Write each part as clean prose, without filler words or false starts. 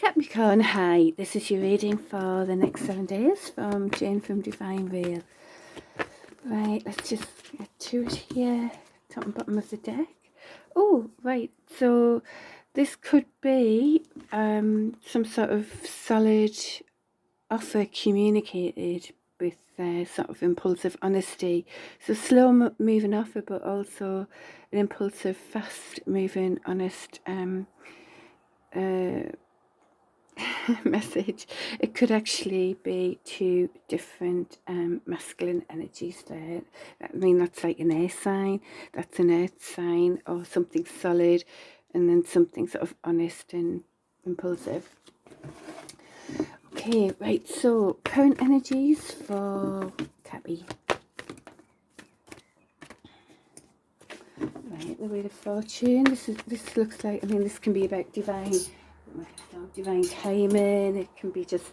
Capricorn, hi, this is your reading for the next 7 days from Jane from Divinereal. Right, let's just get to it here, top and bottom of the deck. Oh, right, so this could be some sort of solid offer communicated with sort of impulsive honesty. So slow moving offer, but also an impulsive, fast moving, honest message. It could actually be two different masculine energies there. I mean, that's like an air sign, that's an earth sign, or something solid, and then something sort of honest and impulsive. Okay, right, so current energies for Cappy. Right, the Wheel of Fortune. This looks like, I mean, this can be about divine timing. It can be just,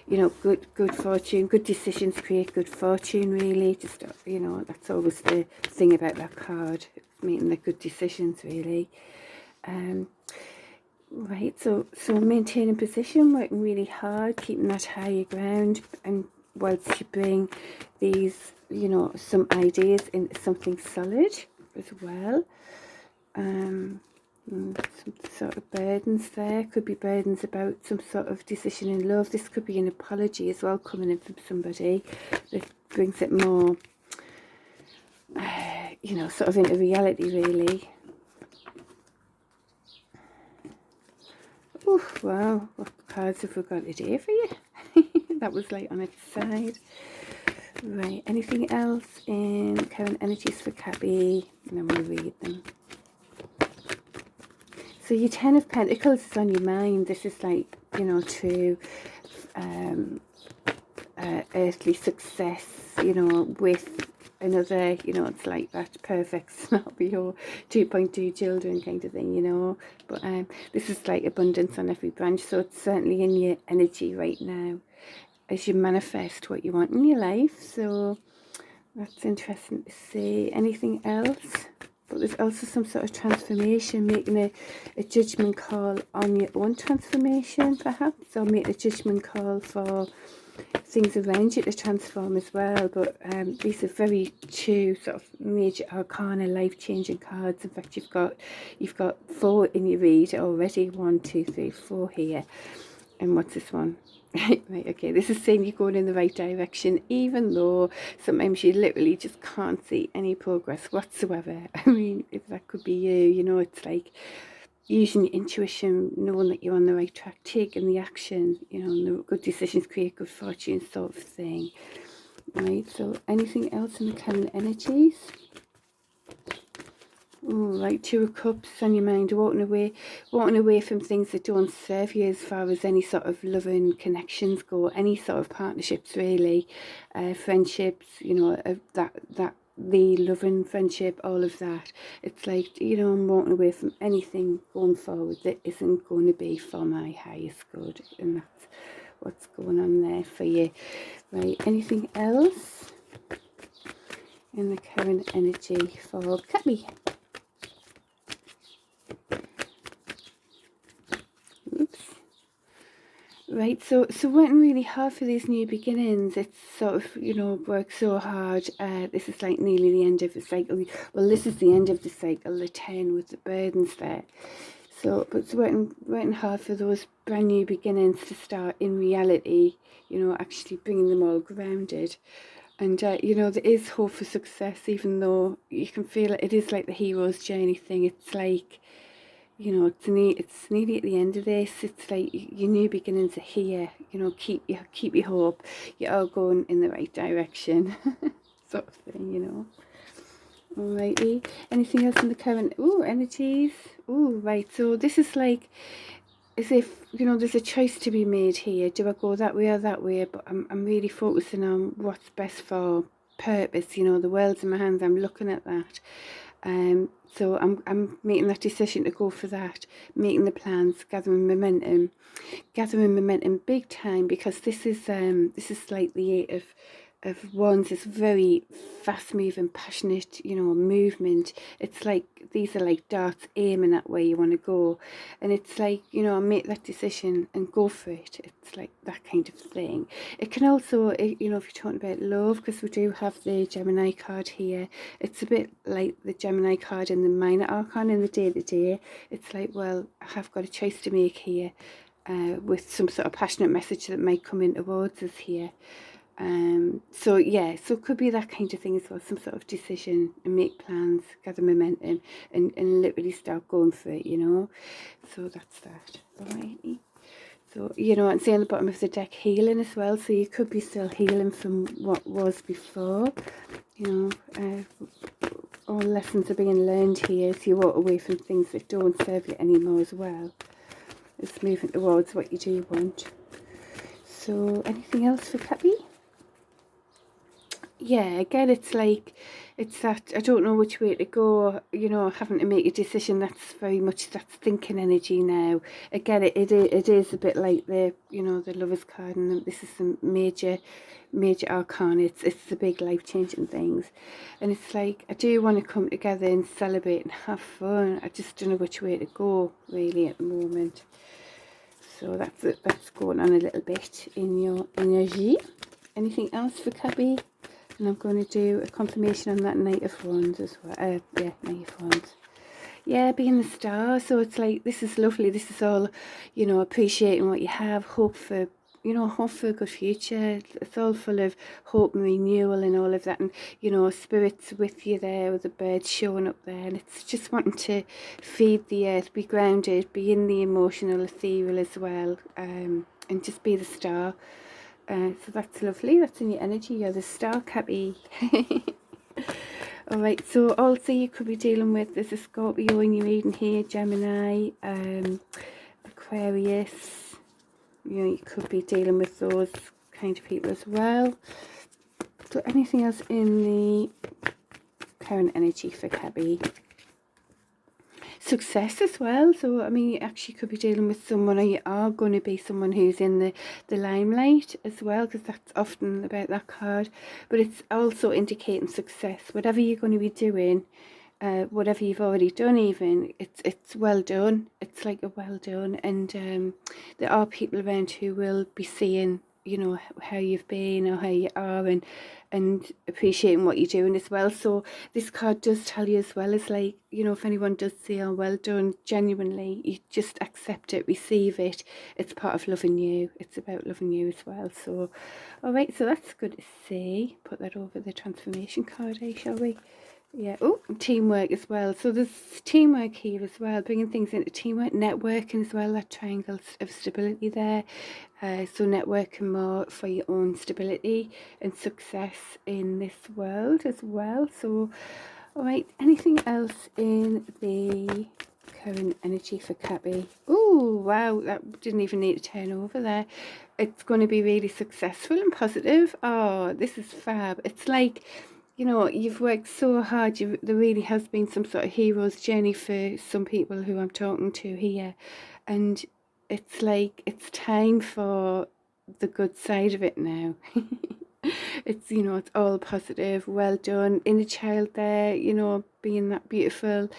you know, good fortune, good decisions create good fortune, really. Just, you know, that's always the thing about that card, making the good decisions, really. Right, so maintaining position, working really hard, keeping that higher ground, and whilst you bring these, you know, some ideas into something solid as well. Some sort of burdens there. Could be burdens about some sort of decision in love. This could be an apology as well coming in from somebody that brings it more, you know, sort of into reality, really. Oh, wow, what cards have we got today for you? That was like on its side. Right, anything else in current energies for Cappy? And then we'll read them. So your Ten of Pentacles is on your mind. This is like, you know, true earthly success, you know, with another, you know, it's like that perfect scenario, 2.2 children kind of thing, you know. But this is like abundance on every branch, so it's certainly in your energy right now as you manifest what you want in your life. So that's interesting to see. Anything else? But there's also some sort of transformation, making a judgment call on your own transformation, perhaps, or make a judgment call for things around you to transform as well. But these are very two sort of major arcana, life-changing cards. In fact, you've got 4 in your read already. 1, 2, 3, 4 here. And what's this one? Right, okay, this is saying you're going in the right direction, even though sometimes you literally just can't see any progress whatsoever. I mean, if that could be you, you know, it's like using your intuition, knowing that you're on the right track, taking the action, you know, and the good decisions create good fortune sort of thing. Right, so anything else in the current energies? Oh, right, 2 of Cups on your mind, walking away from things that don't serve you as far as any sort of loving connections go, any sort of partnerships, really, friendships, you know, the loving friendship, all of that. It's like, you know, I'm walking away from anything going forward that isn't going to be for my highest good, and that's what's going on there for you. Right, anything else in the current energy for Cappy? Right, so working really hard for these new beginnings. It's sort of, you know, work so hard. This is like nearly the end of the cycle. Well, this is the end of the cycle, the 10 with the burdens there. So, but it's working hard for those brand new beginnings to start in reality, you know, actually bringing them all grounded. And, you know, there is hope for success, even though you can feel it is like the hero's journey thing. It's like, you know, it's nearly at the end of this. It's like your new beginnings are here. You know, keep your hope. You're all going in the right direction, sort of thing. You know. Alrighty. Anything else in the current energies? Right. So this is like as if, you know, there's a choice to be made here. Do I go that way or that way? But I'm really focusing on what's best for purpose. You know, the world's in my hands. I'm looking at that. So I'm making that decision to go for that, making the plans, gathering momentum big time, because this is like the 8 of of Wands is very fast moving, passionate, you know, movement. It's like these are like darts aiming at where you want to go, and it's like, you know, make that decision and go for it. It's like that kind of thing. It can also, you know, if you're talking about love, because we do have the Gemini card here, it's a bit like the Gemini card in the minor arcana in the day-to-day. It's like, well, I have got a choice to make here, with some sort of passionate message that might come in towards us here. So yeah, so it could be that kind of thing as well, some sort of decision, and make plans, gather momentum, and literally start going for it, you know. So that's that. Alrighty. So, you know, and see on the bottom of the deck, healing as well. So you could be still healing from what was before, you know. All lessons are being learned here, so you walk away from things that don't serve you anymore as well. It's moving towards what you do want. So anything else for Cappy? Yeah, again, it's like, it's that, I don't know which way to go, you know, having to make a decision. That's very much, that's thinking energy now. Again, it is a bit like the, you know, the Lover's card, and this is the major arcana. It's the big life-changing things. And it's like, I do want to come together and celebrate and have fun. I just don't know which way to go, really, at the moment. So that's going on a little bit in your energy. Anything else for Cubby? And I'm going to do a confirmation on that Knight of Wands as well. Yeah, Knight of Wands. Yeah, being the star. So it's like, this is lovely. This is all, you know, appreciating what you have. Hope for, you know, hope for a good future. It's all full of hope and renewal and all of that. And, you know, spirits with you there, with the birds showing up there. And it's just wanting to feed the earth, be grounded, be in the emotional, ethereal as well. And just be the star. So that's lovely. That's in your energy. You're the star, Cappy. Alright, so also you could be dealing with, there's a Scorpio in your reading here, Gemini, Aquarius. You know, you could be dealing with those kind of people as well. So anything else in the current energy for Cappy? Success as well. So I mean, you actually could be dealing with someone, or you are going to be someone who's in the limelight as well, because that's often about that card. But it's also indicating success. Whatever you're going to be doing, whatever you've already done, even it's well done. It's like a well done. And there are people around who will be seeing, you know, how you've been or how you are, and appreciating what you're doing as well. So this card does tell you as well, as like, you know, if anyone does say, oh, well done, genuinely, you just accept it, receive it. It's part of loving you. It's about loving you as well. So all right, so that's good to see. Put that over the transformation card, shall we? Yeah. Oh, teamwork as well. So there's teamwork here as well, bringing things into teamwork, networking as well, that triangle of stability there. So networking more for your own stability and success in this world as well. So, all right, anything else in the current energy for Cappy? Oh, wow, that didn't even need to turn over there. It's going to be really successful and positive. Oh, this is fab. It's like, you know, you've worked so hard. There really has been some sort of hero's journey for some people who I'm talking to here. And it's like, it's time for the good side of it now. It's, you know, it's all positive, well done. Inner child there, you know, being that beautiful,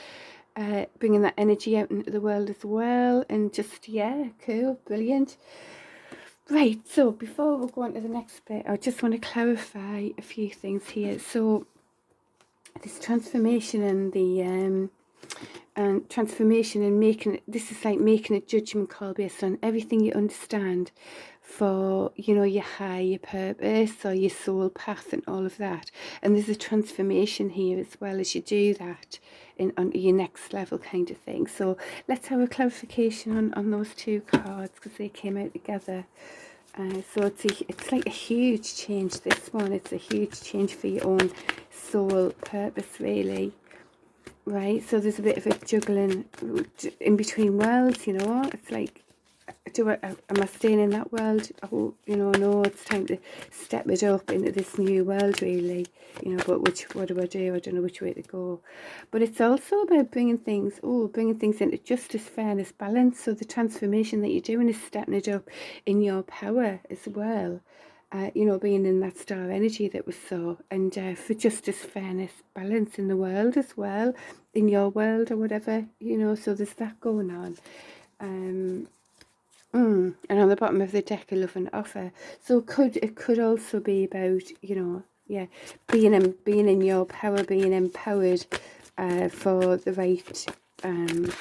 bringing that energy out into the world as well. And just, yeah, cool, brilliant. Right, so before we go on to the next bit, I just want to clarify a few things here. So this transformation and the transformation and making it, this is like making a judgment call based on everything you understand for, you know, your higher purpose or your soul path and all of that. And there's a transformation here as well as you do that onto your next level kind of thing. So let's have a clarification on those two cards, because they came out together. So it's like a huge change, this one. It's a huge change for your own soul purpose, really. Right, so there's a bit of a juggling in between worlds, you know. It's like, am I staying in that world? Oh, you know, no, it's time to step it up into this new world, really. You know, but what do? I don't know which way to go. But it's also about bringing things into justice, fairness, balance. So the transformation that you're doing is stepping it up in your power as well. you know, being in that star energy that we saw, and for justice, fairness, balance in the world as well, in your world or whatever, you know, so there's that going on. And on the bottom of the deck, a love and offer. So it could also be about, you know, yeah, being in your power, being empowered for the right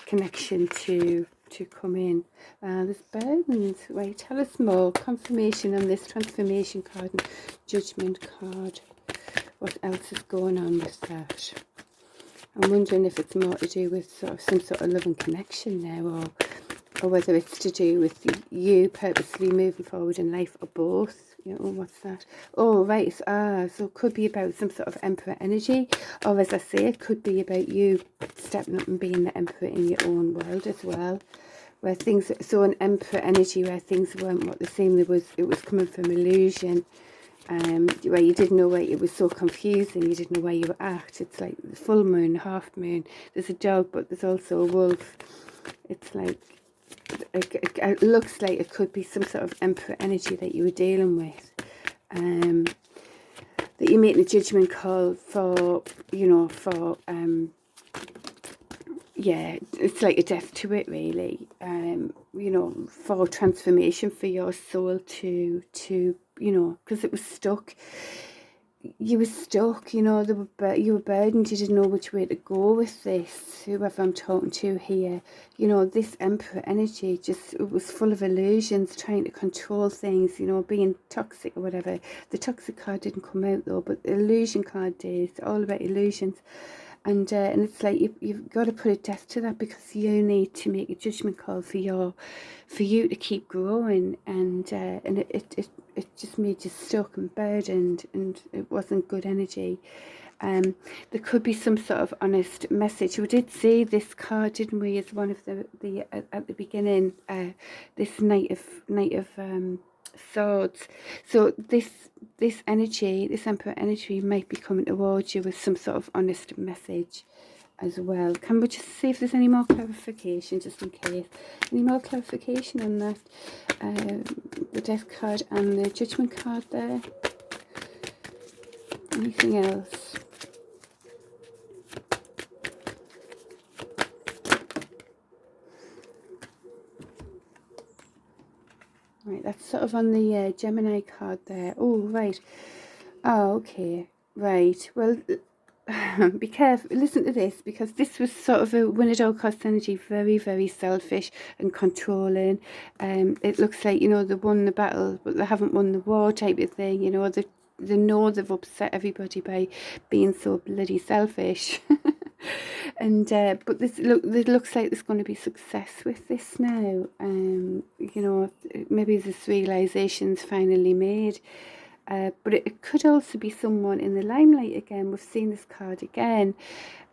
connection to come in. There's burdens. Right, tell us more. Confirmation on this transformation card and judgment card. What else is going on with that? I'm wondering if it's more to do with sort of some sort of love and connection now, or whether it's to do with you purposely moving forward in life, or both. You know, what's that? Oh, right. So it could be about some sort of emperor energy, or as I say, it could be about you stepping up and being the emperor in your own world as well, where things, so an emperor energy where things weren't what they seemed. It was coming from illusion, where you didn't know where, it was so confusing, you didn't know where you were at. It's like the full moon, half moon, there's a dog, but there's also a wolf. It's like, it looks like it could be some sort of emperor energy that you were dealing with, that you're making a judgment call for, you know, for yeah, it's like a death to it, really. You know, for transformation, for your soul to you know, because it was stuck. You were stuck, you know, you were burdened, you didn't know which way to go with this, whoever I'm talking to here. You know, this emperor energy, just, it was full of illusions, trying to control things, you know, being toxic or whatever. The toxic card didn't come out though, but the illusion card did. It's all about illusions. And it's like you've got to put a death to that, because you need to make a judgment call for you to keep growing, and it just made you stuck and burdened, and it wasn't good energy. There could be some sort of honest message. We did see this card, didn't we, as one of the at the beginning, this knight of swords. So this energy, this emperor energy, might be coming towards you with some sort of honest message as well. Can we just see if there's any more clarification, just in case? Any more clarification on that? The death card and the judgment card there. Anything else? Right, that's sort of on the Gemini card there. Oh, right. Oh, okay. Right. Well, be careful. Listen to this, because this was sort of a win at all cost energy, very, very selfish and controlling. It looks like, you know, they won the battle, but they haven't won the war type of thing. You know, they know they've upset everybody by being so bloody selfish. And but it looks like there's going to be success with this now. You know, maybe this realization's finally made. But it could also be someone in the limelight again. We've seen this card again,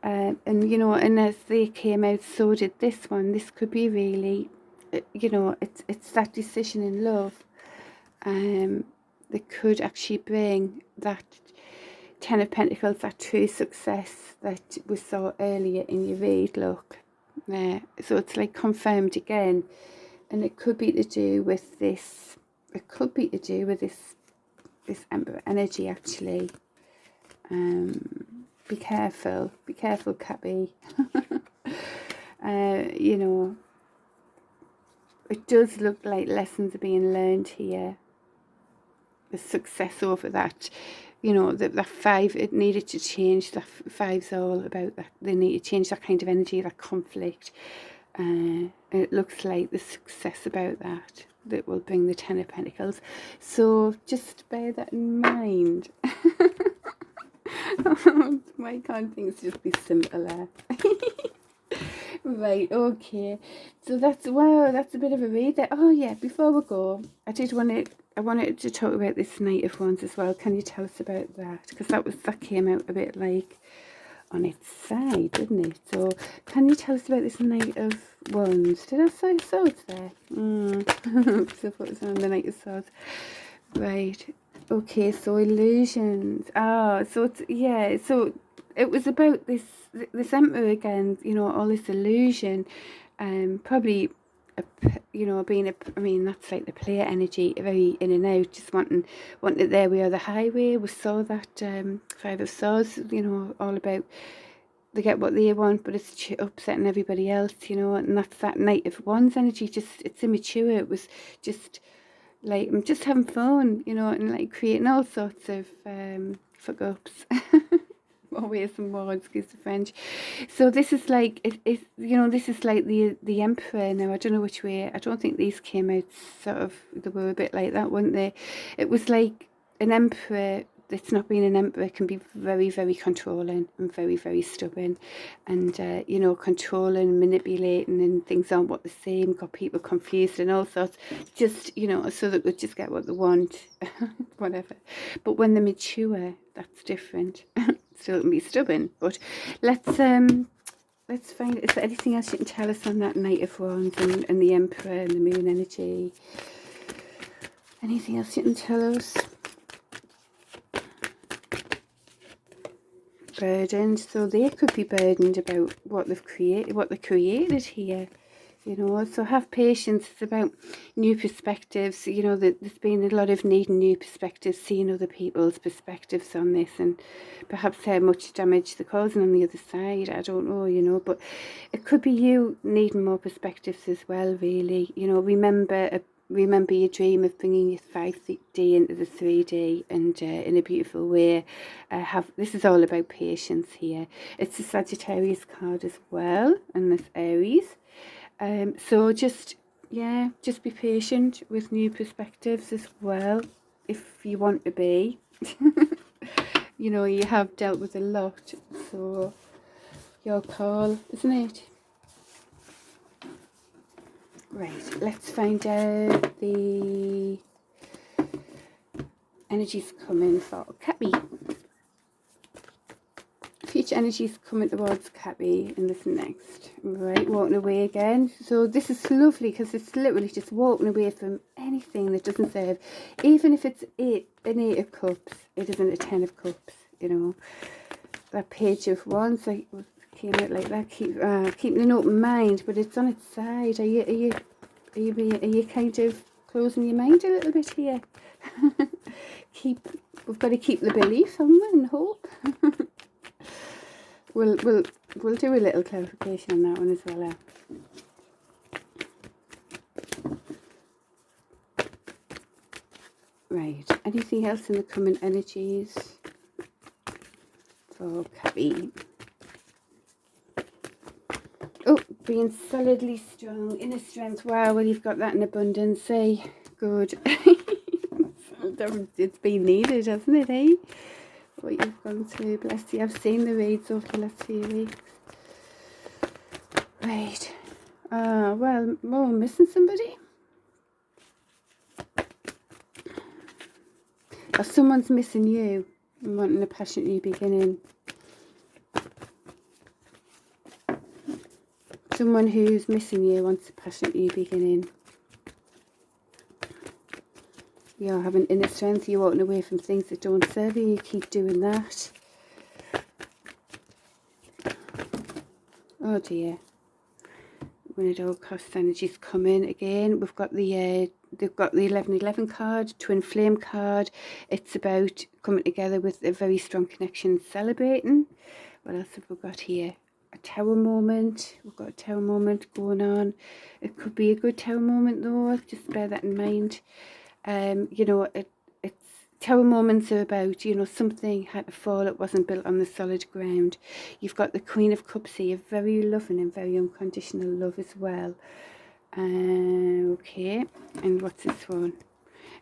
and you know, and as they came out, so did this one. This could be really, you know, it's that decision in love that could actually bring that Ten of Pentacles, that true success that we saw earlier in your read. Look there, so it's like confirmed again, and it could be to do with this. It could be to do with this emperor energy, actually. Be careful, Cappy. You know, it does look like lessons are being learned here. The success over that, you know, that 5, it needed to change. That 5's all about that. They need to change that kind of energy, that conflict. It looks like the success about that will bring the Ten of Pentacles. So just bear that in mind. Why can't things just be simpler? Right, okay. So that's, wow, that's a bit of a read there. Oh yeah, before we go, I wanted to talk about this Knight of Wands as well. Can you tell us about that? Because that came out a bit like on its side, didn't it? So can you tell us about this Knight of Wands? Did I say swords there? So I thought it was on the Knight of Swords. Right. Okay, so illusions. So it's, yeah, so it was about this emperor again, you know, all this illusion, probably you know, being I mean, that's like the player energy, very in and out, just wanting it there. We are the highway. We saw that 5 of Swords, you know, all about they get what they want, but it's upsetting everybody else, you know. And that's that Knight of Wands energy. Just, it's immature. It was just like, I'm just having fun, you know, and like creating all sorts of fuck ups. Or ways and more, excuse the French. So this is like, you know, this is like the Emperor. Now, I don't know which way, I don't think these came out sort of, they were a bit like that, weren't they? It was like an Emperor that's not being an Emperor can be very, very controlling and very, very stubborn, and you know, controlling, manipulating, and things aren't what they're saying, got people confused and all sorts, just, you know, so that they just get what they want. Whatever. But when they're mature, that's different. Still can be stubborn, but let's find, is there anything else you can tell us on that Knight of Wands and the Emperor and the Moon energy? Anything else you can tell us? Burdened, so they could be burdened about what they've created, what they created here, you know. So have patience. It's about new perspectives, you know, that there's been a lot of needing new perspectives, seeing other people's perspectives on this, and perhaps how much damage they're causing on the other side. I don't know, you know, but it could be you needing more perspectives as well, really, you know. Remember your dream of bringing your 5D into the 3D, and in a beautiful way. This is all about patience here. It's a Sagittarius card as well, and this Aries. So just be patient with new perspectives as well, if you want to be. You know, you have dealt with a lot, so your call, isn't it? Right, let's find out the energies coming for Cappy. Future energies coming towards Cappy in this next. Right, walking away again. So this is lovely because it's literally just walking away from anything that doesn't serve. Even if it's an 8 of Cups, it isn't a 10 of Cups, you know. That Page of Wands, like, came out like that, keeping an open mind, but it's on its side. Are you kind of closing your mind a little bit here? We've got to keep the belief on and hope. We'll do a little clarification on that one as well. Right, anything else in the coming energies for Cappy? Oh, being solidly strong, inner strength. Wow, well, you've got that in abundance, eh? Good. It's been needed, hasn't it, eh? What you've gone through, bless you. I've seen the reads over the last few weeks. Right. Well, missing somebody? Or someone's missing you and wanting a passionate new beginning. Someone who's missing you wants a passionate new beginning. You're having inner strength, you're walking away from things that don't serve you, you keep doing that. Oh dear. When it all costs energy's coming again. We've got the they've got the 1111 card, twin flame card. It's about coming together with a very strong connection, celebrating. What else have we got here? A tower moment. We've got a tower moment going on. It could be a good tower moment though, just bear that in mind. You know, it's tower moments are about, you know, something had to fall, it wasn't built on the solid ground. You've got the Queen of Cups here, very loving and very unconditional love as well. Okay, and what's this one?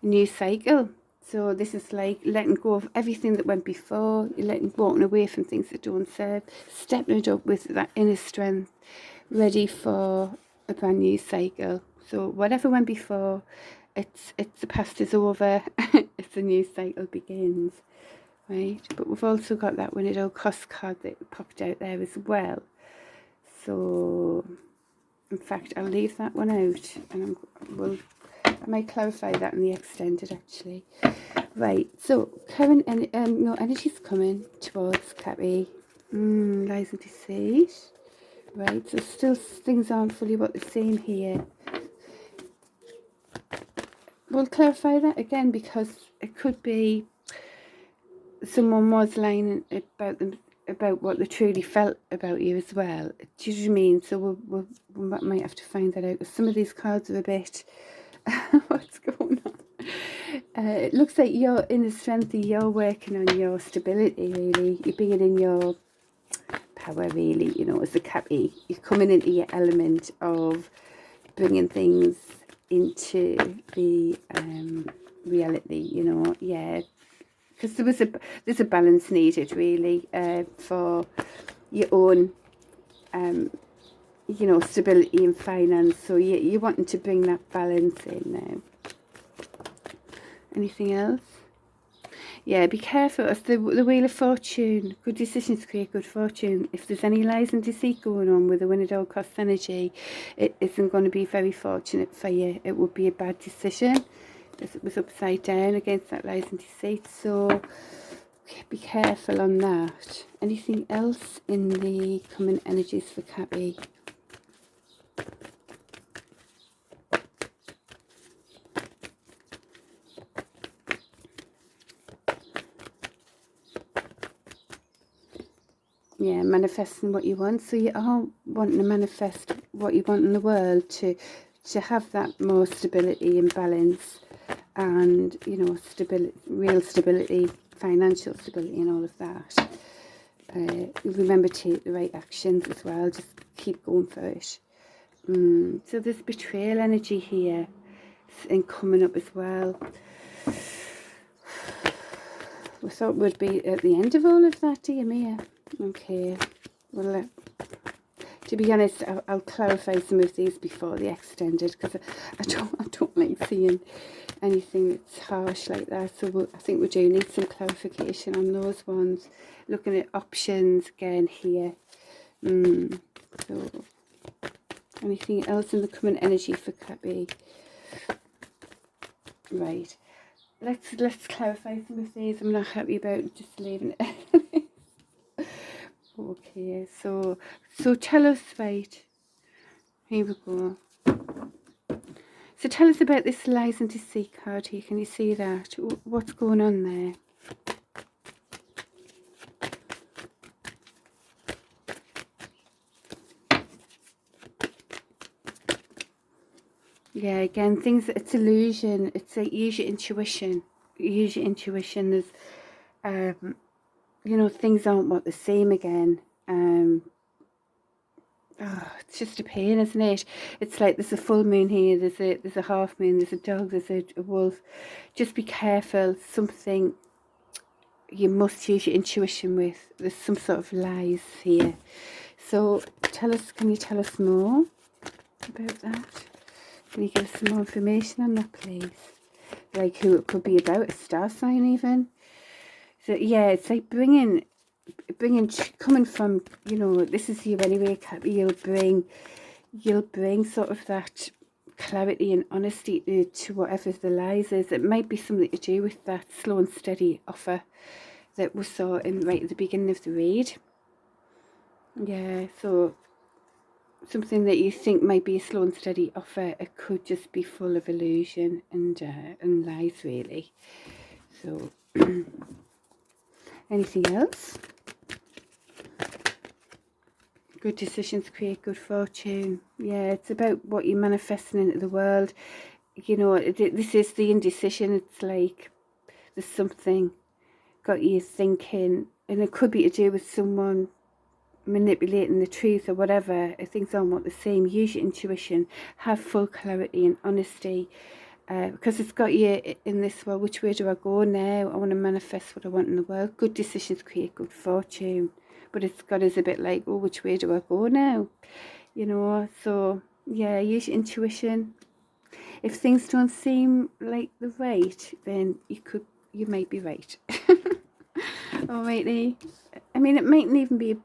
A new cycle. So this is like letting go of everything that went before, walking away from things that don't serve, stepping it up with that inner strength, ready for a brand new cycle. So whatever went before, it's the past is over. It's a new cycle begins, right? But we've also got that when it all costs card that popped out there as well. So in fact, I'll leave that one out, and I might clarify that in the extended actually. Right, so current energy's coming towards Cappy. Lies and deceit. Right, so still things aren't fully what they're saying here. we'll clarify that again, because it could be someone was lying about them, about what they truly felt about you as well. Do you know what I mean? So we might have to find that out, because some of these cards are a bit what's going on. It looks like you're in the strength, you're working on your stability, really. You're being in your power, really, you know, as a Cappy. You're coming into your element of bringing things into the reality, you know. Yeah, because there's a balance needed, really, for your own you know, stability and finance. So you're wanting to bring that balance in now. Anything else? Yeah, be careful. It's the Wheel of Fortune. Good decisions create good fortune. If there's any lies and deceit going on with the Win at all cost energy, it isn't going to be very fortunate for you. It would be a bad decision, as it was upside down against that lies and deceit. So be careful on that. Anything else in the common energies for Cappy? Yeah, manifesting what you want. So you are wanting to manifest what you want in the world, to have that more stability and balance, and, you know, stability, real stability, financial stability, and all of that. Remember to take the right actions as well. Just keep going for it. So there's betrayal energy here and coming up as well. We thought we'd be at the end of all of that, dear Mia. Okay, well, to be honest, I'll clarify some of these before they extended, because I don't like seeing anything that's harsh like that. So I think we do need some clarification on those ones. Looking at options again here. So anything else in the current energy for Cappy? Right. Let's clarify some of these. I'm not happy about just leaving it. Okay, so tell us, right, here we go. So tell us about this lies and deceit card here. Can you see that? What's going on there? Yeah, again, things, it's illusion. It's like, use your intuition. Use your intuition. There's, you know, things aren't what they seem again. Oh, it's just a pain, isn't it? It's like there's a full moon here, there's a half moon, there's a dog, there's a wolf. Just be careful. Something you must use your intuition with. There's some sort of lies here. So tell us, can you tell us more about that? Can you give us some more information on that, please? Like who it could be about, a star sign even. So yeah, it's like bringing, coming from, you know, this is you anyway, Cappy. You'll bring sort of that clarity and honesty to whatever the lies is. It might be something to do with that slow and steady offer that we saw in right at the beginning of the read. Yeah, so something that you think might be a slow and steady offer, it could just be full of illusion and lies, really. So anything else? Good decisions create good fortune. Yeah, it's about what you're manifesting into the world. You know, this is the indecision. It's like there's something got you thinking, and it could be to do with someone manipulating the truth or whatever. Things aren't what the same. Use your intuition. Have full clarity and honesty, because it's got you in this, well, which way do I go now? I want to manifest what I want in the world. Good decisions create good fortune. But it's got us a bit like, oh, which way do I go now? You know, so yeah, use your intuition. If things don't seem like the right, then you might be right. Alrighty. I mean, it mightn't even be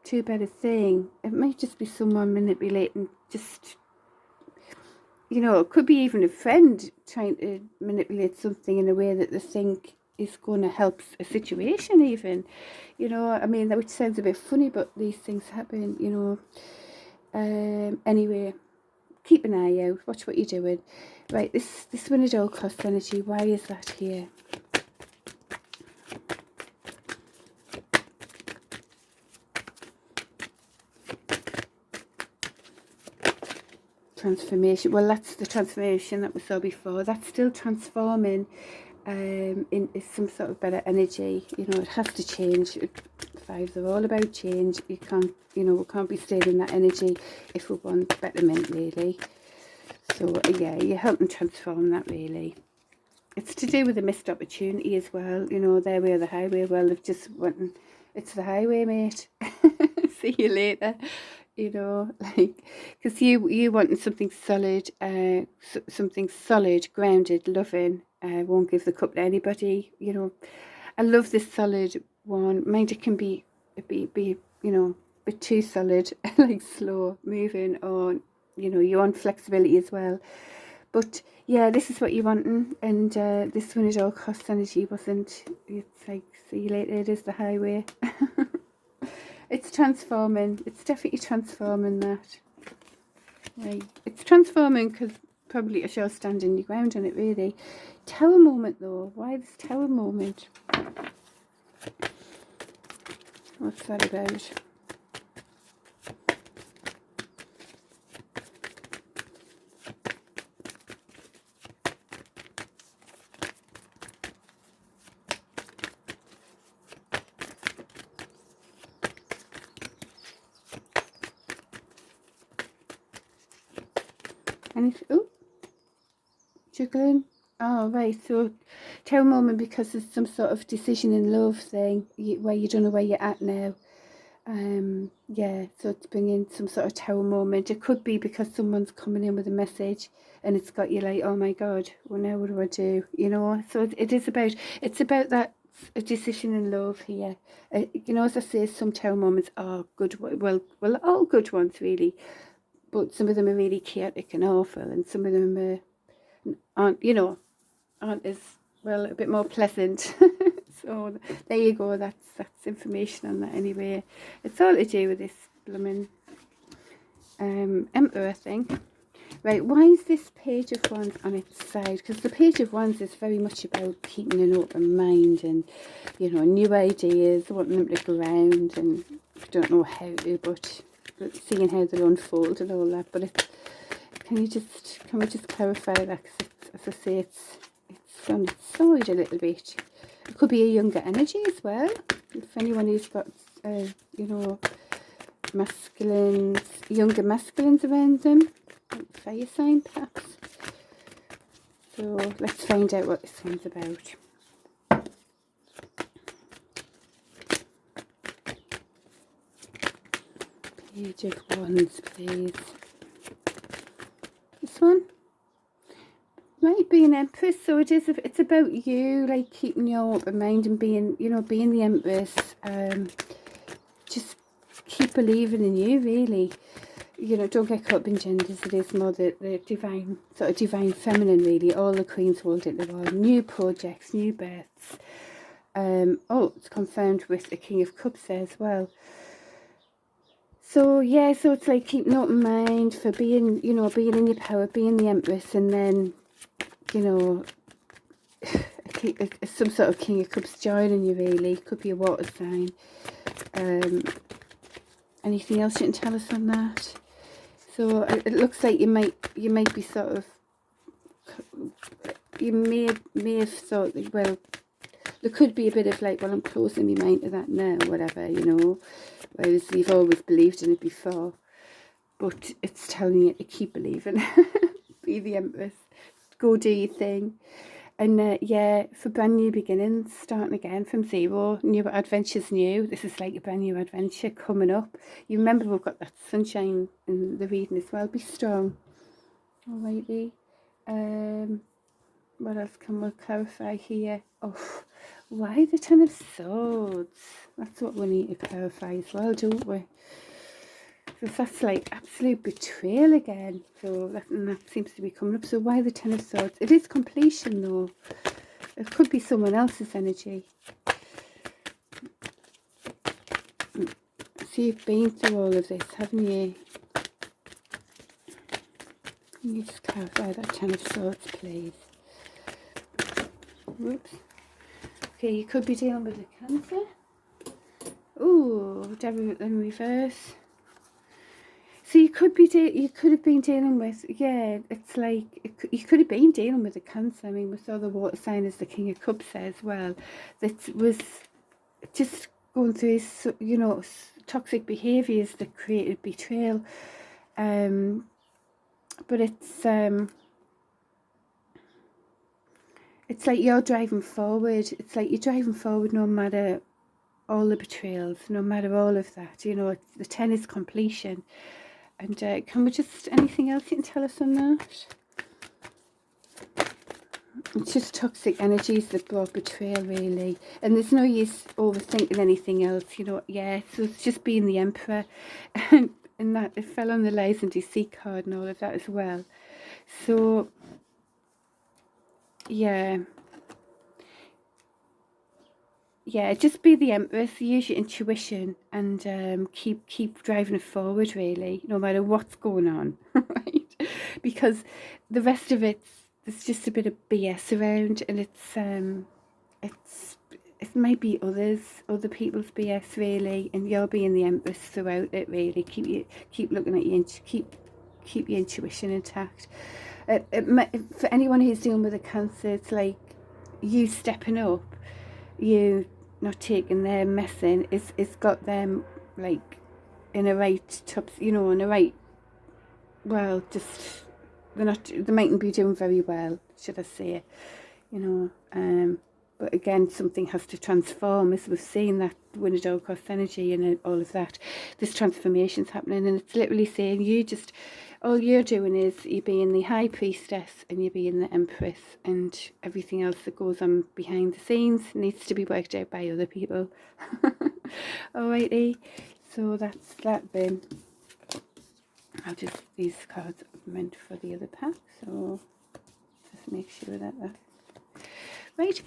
too bad a thing. It might just be someone manipulating, just, you know, it could be even a friend trying to manipulate something in a way that they think is going to help a situation even. You know, I mean, that which sounds a bit funny, but these things happen, you know. Anyway, keep an eye out, watch what you're doing. Right, this one at all cost energy, why is that here? Transformation. Well, that's the transformation that we saw before. That's still transforming into some sort of better energy. You know, it has to change. Fives are all about change. You can't, you know, we can't be staying in that energy if we want betterment, really. So yeah, you're helping transform that, really. It's to do with a missed opportunity as well. You know, their way or the highway. Well, they've just went, it's the highway, mate. See you later. You know, like, because you wanting something solid, something solid, grounded, loving, won't give the cup to anybody. You know, I love this solid one. Mind it can be you know, a bit too solid, like slow moving, or you know, you want flexibility as well. But yeah, this is what you're wanting, and this one at all cost energy wasn't. It's like, see you later. It is the highway. It's transforming. It's definitely transforming that. Right. It's transforming because probably a show standing your ground on it, really. Tower moment, though. Why this tower moment? What's that about? Oh, juggling. Oh, right. So, tower moment because there's some sort of decision in love thing where you don't know where you're at now. Yeah, so it's bringing some sort of tower moment. It could be because someone's coming in with a message and it's got you like, oh my God, well now what do I do? You know, so it's about that a decision in love here. You know, as I say, some tower moments are good. Well, all good ones really. But some of them are really chaotic and awful, and some of them aren't, you know, aren't as, well, a bit more pleasant. So there you go, that's information on that anyway. It's all to do with this blooming Emperor thing. Right, why is this Page of Wands on its side? Because the Page of Wands is very much about keeping an open mind and, you know, new ideas, wanting them to go around, and don't know how to, but seeing how they'll unfold and all that. But can we just clarify that? Because as I say, it's on its side a little bit. It could be a younger energy as well. If anyone who's got, you know, younger masculines around them, like fire sign perhaps. So let's find out what this one's about. Page of Wands, please. This one might be an Empress, so it's about you, like keeping your open mind and being, you know, being the Empress. Just keep believing in you, really. You know, don't get caught up in genders. It is more the divine, sort of divine feminine, really. All the queens hold it the world. New projects, new births. Oh, it's confirmed with the King of Cups there as well. So yeah, so it's like keeping open mind for being, you know, being in your power, being the Empress, and then, you know, some sort of King of Cups joining you, really. Could be a water sign. Anything else you can tell us on that? So it looks like you might be sort of, you may have thought that, well, there could be a bit of like, well, I'm closing my mind to that now, whatever, you know, whereas you've always believed in it before, but it's telling you to keep believing. Be the Empress, go do your thing. And yeah, for brand new beginnings, starting again from zero, new adventures new. This is like a brand new adventure coming up. You remember we've got that sunshine in the reading as well. Be strong. Alrighty. What else can we clarify here? Oh, why the Ten of Swords? That's what we need to clarify as well, don't we? Because that's like absolute betrayal again. So that seems to be coming up. So why the Ten of Swords? It is completion though. It could be someone else's energy. So you've been through all of this, haven't you? Can you just clarify that Ten of Swords, please? Whoops. Okay, you could be dealing with a Cancer. Ooh, Devil in reverse. So you could have been dealing with, yeah, it's like, you could have been dealing with a Cancer. I mean, we saw the water sign as the King of Cups as well. That was just going through his, you know, toxic behaviours that created betrayal. But it's like you're driving forward. It's like you're driving forward no matter all the betrayals, no matter all of that. You know, the 10 is completion. And can we just, anything else you can tell us on that? It's just toxic energies that brought betrayal, really. And there's no use overthinking anything else, you know. Yeah, so it's just being the Emperor. And that, it fell on the lies and deceit card and all of that as well. So, yeah. Yeah, just be the Empress, use your intuition, and keep driving it forward, really, no matter what's going on, right? Because the rest of there's just a bit of BS around, and it might be other people's BS, really, and you're being the Empress throughout it, really. Keep looking at your keep your intuition intact. For anyone who's dealing with a Cancer, it's like you stepping up, you not taking their messing, it's got them like in a right top, you know, in a right, well, just they mightn't be doing very well, should I say, you know. But again, something has to transform, as we've seen that Winner Cost energy and all of that. This transformation's happening, and it's literally saying all you're doing is you're being the High Priestess and you're being the Empress, and everything else that goes on behind the scenes needs to be worked out by other people. Alrighty, so that's that then. These cards are meant for the other pack, so just make sure that right.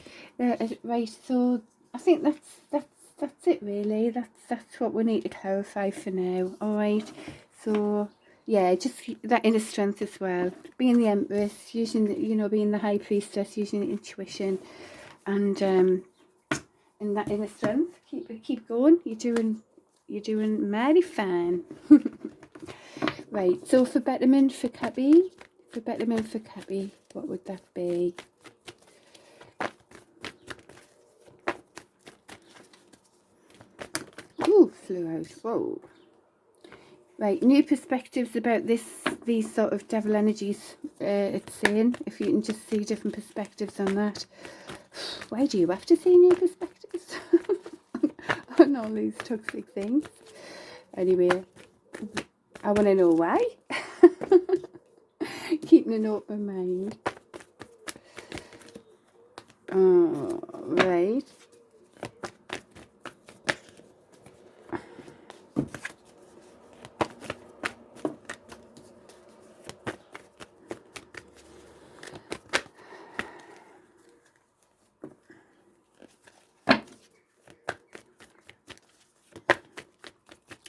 Right, so I think that's it, really. That's what we need to clarify for now. Alright, so yeah, just that inner strength as well, being the Empress, using, you know, being the High Priestess, using intuition, and that inner strength. Keep going. You're doing mighty fine. Right, so for betterment for Cappy, what would that be? Ooh, flew out. Whoa. Right, new perspectives about these sort of devil energies, it's saying, if you can just see different perspectives on that. Why do you have to see new perspectives on all these toxic things? Anyway, I want to know why. Keeping an open mind. Right.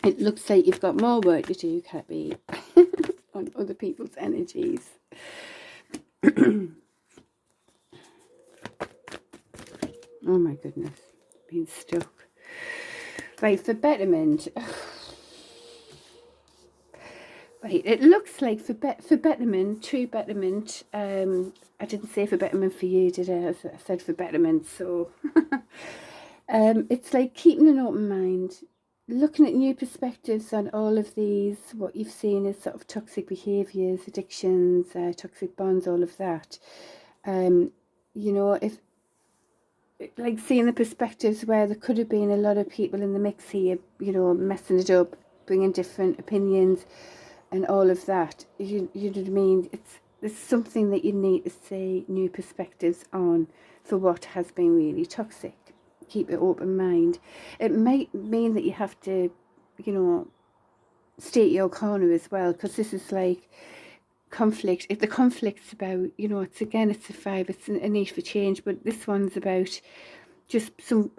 It looks like you've got more work to do, Cappy, on other people's energies. Oh my goodness, being stuck. Right, for betterment. Right, it looks like for betterment, true betterment. I didn't say for betterment for you, did I? I said for betterment, so it's like keeping an open mind, looking at new perspectives on all of these, what you've seen as sort of toxic behaviours, addictions, toxic bonds, all of that. You know, if like seeing the perspectives where there could have been a lot of people in the mix here, you know, messing it up, bringing different opinions and all of that. You know what I mean? It's something that you need to see new perspectives on for what has been really toxic. Keep an open mind. It might mean that you have to, you know, state your corner as well, because this is like conflict. If the conflict's about, you know, it's a 5, it's a need for change, but this one's about just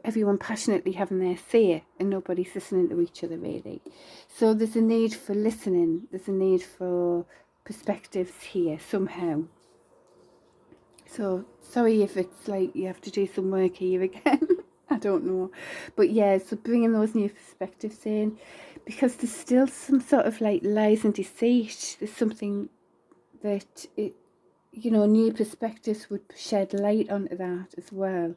everyone passionately having their say and nobody's listening to each other, really. So there's a need for listening, there's a need for perspectives here somehow. So sorry if it's like you have to do some work here again. I don't know, but yeah, so bringing those new perspectives in, because there's still some sort of like lies and deceit. There's something that it, you know, new perspectives would shed light onto that as well.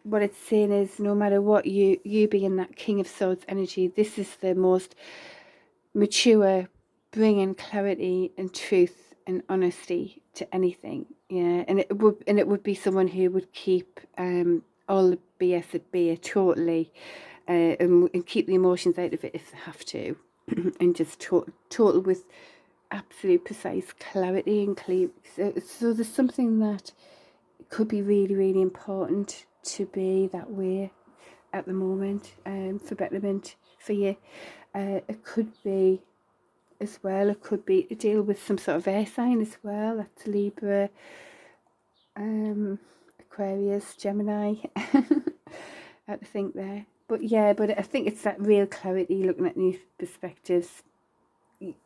What it's saying is, no matter what, you being that King of Swords energy, this is the most mature, bringing clarity and truth and honesty to anything. Yeah, and it would be someone who would keep all the BS at bay totally, and keep the emotions out of it if they have to, and just total with absolute precise clarity and clear. So there's something that could be really, really important to be that way at the moment, for betterment for you. It could be as well, it could be to deal with some sort of air sign as well. That's Libra, Aquarius, Gemini. I have to think there. But yeah, but I think it's that real clarity, looking at new perspectives.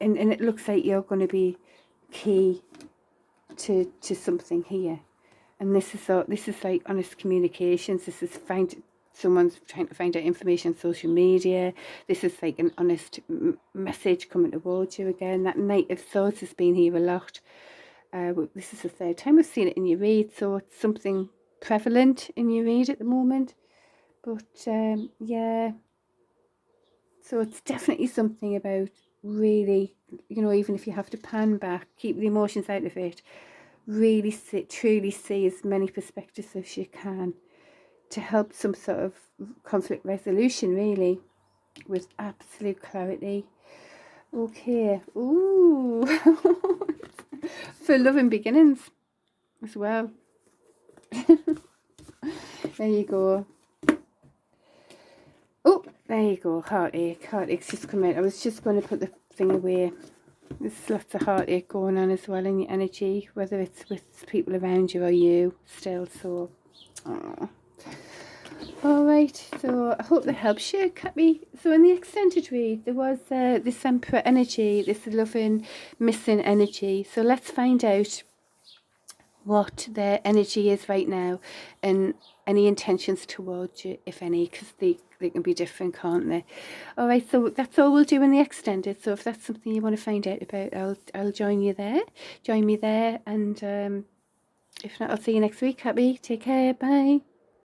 And it looks like you're going to be key to something here. And this is like honest communications. This is someone's trying to find out information on social media. This is like an honest message coming towards you again. That Knight of Swords has been here a lot. This is the third time I've seen it in your read, so it's something prevalent in your read at the moment. But yeah, so it's definitely something about really, you know, even if you have to pan back, keep the emotions out of it, really truly see as many perspectives as you can to help some sort of conflict resolution, really, with absolute clarity. Okay. Ooh. For love and beginnings as well. There you go. Oh, there you go. Heartache. Heartache's just come out. I was just going to put the thing away. There's lots of heartache going on as well in your energy, whether it's with people around you or you still. So, alright, so I hope that helps you, Cappy. So in the extended read, there was this Emperor energy, this loving, missing energy. So let's find out what their energy is right now and any intentions towards you, if any, because they can be different, can't they? All right, so that's all we'll do in the extended. So if that's something you want to find out about, I'll join you there. Join me there, and if not, I'll see you next week. Happy, take care, bye.